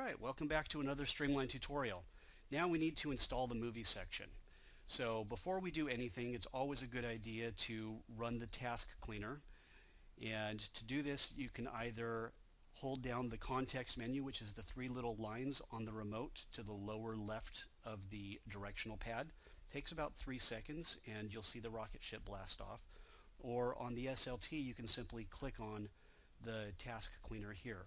Alright, welcome back to another StreamLine tutorial. Now we need to install the movie section. So before we do anything, it's always a good idea to run the task cleaner. And to do this, you can either hold down the context menu, which is the three little lines on the remote to the lower left of the directional pad. It takes about 3 seconds and you'll see the rocket ship blast off. Or on the SLT, you can simply click on the task cleaner here.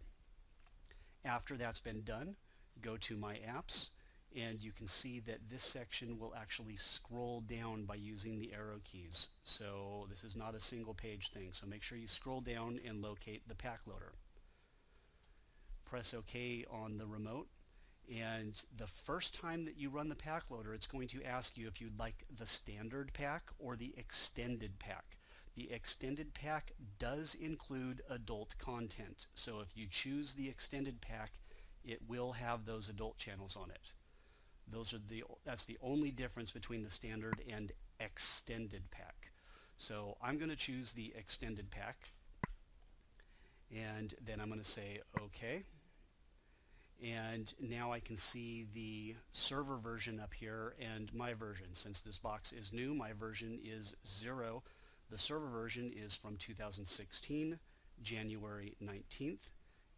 After that's been done, go to My Apps, and you can see that this section will actually scroll down by using the arrow keys. So this is not a single page thing, so make sure you scroll down and locate the Packloader. Press OK on the remote, and the first time that you run the Packloader, it's going to ask you if you'd like the standard pack or the extended pack. The extended pack does include adult content, so if you choose the extended pack, it will have those adult channels on it. That's the only difference between the standard and extended pack. So I'm going to choose the extended pack, and then I'm going to say OK. And now I can see the server version up here and my version. Since this box is new, my version is 0. The server version is from 2016, January 19th.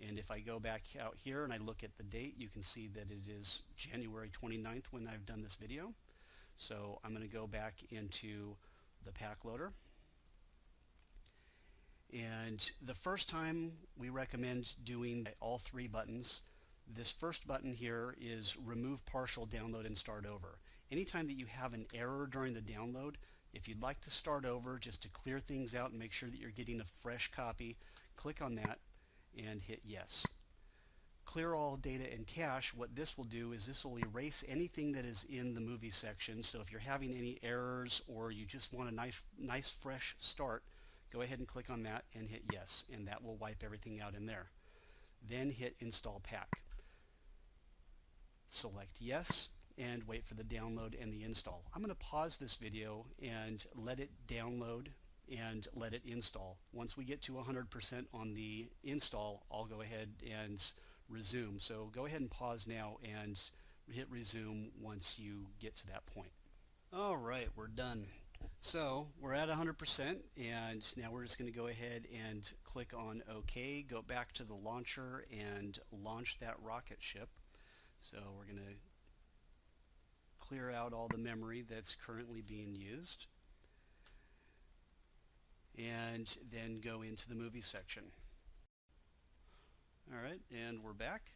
And if I go back out here and I look at the date, you can see that it is January 29th when I've done this video. So I'm going to go back into the Packloader. And the first time we recommend doing all three buttons. This first button here is Remove Partial Download and Start Over. Anytime that you have an error during the download, if you'd like to start over just to clear things out and make sure that you're getting a fresh copy, click on that and hit yes. Clear all data and cache. What this will do is this will erase anything that is in the movie section. So if you're having any errors or you just want a nice fresh start, go ahead and click on that and hit yes, and that will wipe everything out in there. Then hit Install Pack. Select yes and wait for the download and the install. I'm going to pause this video and let it download and let it install. Once we get to 100% on the install, I'll go ahead and resume. So go ahead and pause now and hit resume once you get to that point. Alright, we're done. So we're at 100%, and now we're just going to go ahead and click on OK, go back to the launcher and launch that rocket ship. So we're going to clear out all the memory that's currently being used, and then go into the movie section. Alright, and we're back.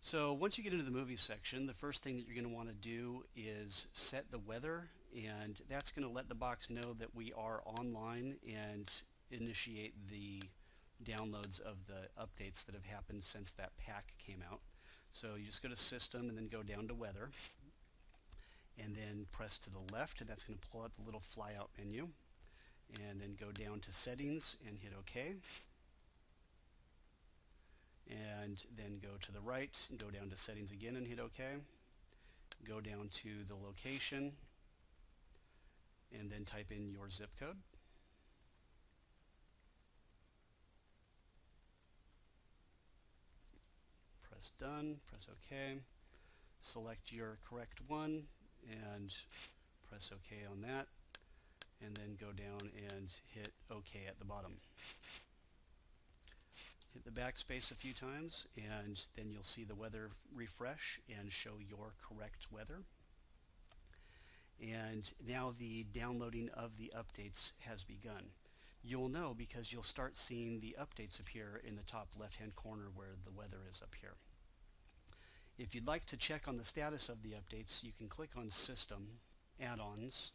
So once you get into the movie section, the first thing that you're going to want to do is set the weather, and that's going to let the box know that we are online and initiate the downloads of the updates that have happened since that pack came out. So you just go to System and then go down to Weather, and then press to the left, and that's going to pull out the little flyout menu, and then go down to Settings and hit OK, and then go to the right and go down to Settings again and hit OK, go down to the location and then type in your zip code. Press done, press OK, select your correct one and press OK on that, and then go down and hit OK at the bottom. Hit the backspace a few times and then you'll see the weather refresh and show your correct weather. And now the downloading of the updates has begun. You'll know because you'll start seeing the updates appear in the top left-hand corner where the weather is up here. If you'd like to check on the status of the updates, you can click on System, Add-ons,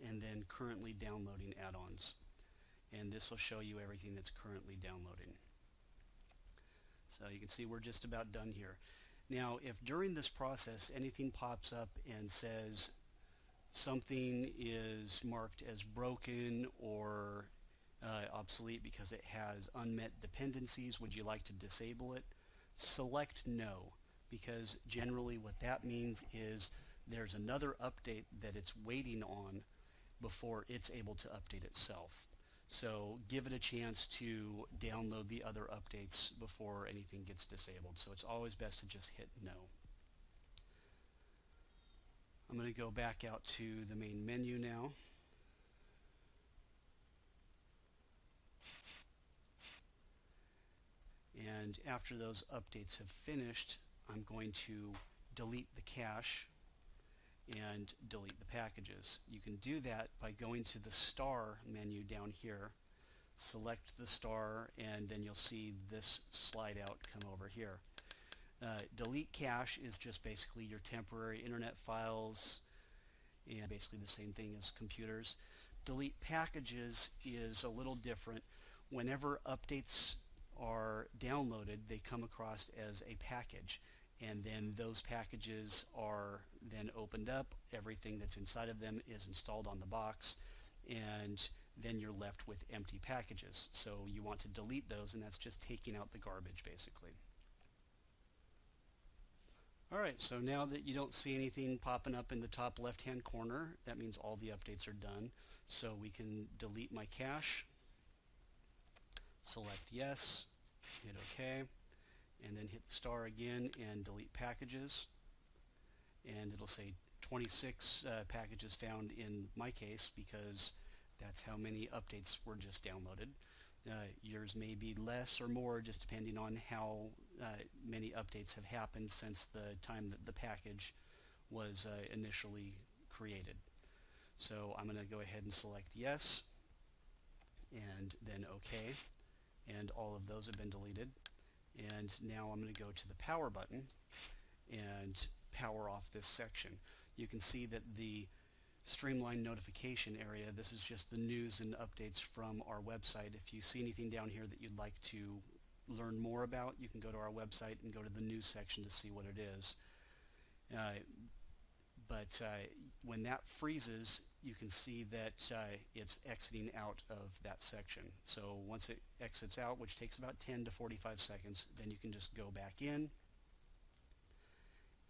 and then Currently Downloading Add-ons. And this will show you everything that's currently downloading. So you can see we're just about done here. Now, if during this process anything pops up and says something is marked as broken or obsolete because it has unmet dependencies, would you like to disable it? Select No, because generally what that means is there's another update that it's waiting on before it's able to update itself. So give it a chance to download the other updates before anything gets disabled. So it's always best to just hit no. I'm going to go back out to the main menu now. And after those updates have finished, I'm going to delete the cache and delete the packages. You can do that by going to the star menu down here, select the star, and then you'll see this slide out come over here. Delete cache is just basically your temporary internet files, and basically the same thing as computers. Delete packages is a little different. Whenever updates are downloaded, they come across as a package, and then those packages are then opened up. Everything that's inside of them is installed on the box, and then you're left with empty packages. So you want to delete those, and that's just taking out the garbage basically. Alright, so now that you don't see anything popping up in the top left hand corner, that means all the updates are done. So we can delete my cache, select yes, hit OK, and then hit the star again and delete packages, and it'll say 26 packages found in my case because that's how many updates were just downloaded. Yours may be less or more just depending on how many updates have happened since the time that the package was initially created. So I'm going to go ahead and select yes and then OK, and all of those have been deleted. And now I'm going to go to the power button and power off this section. You can see that the StreamLine notification area, this is just the news and updates from our website. If you see anything down here that you'd like to learn more about, you can go to our website and go to the news section to see what it is. When that freezes, you can see that it's exiting out of that section. So once it exits out, which takes about 10 to 45 seconds, then you can just go back in,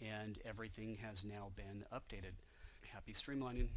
and everything has now been updated. Happy streamlining.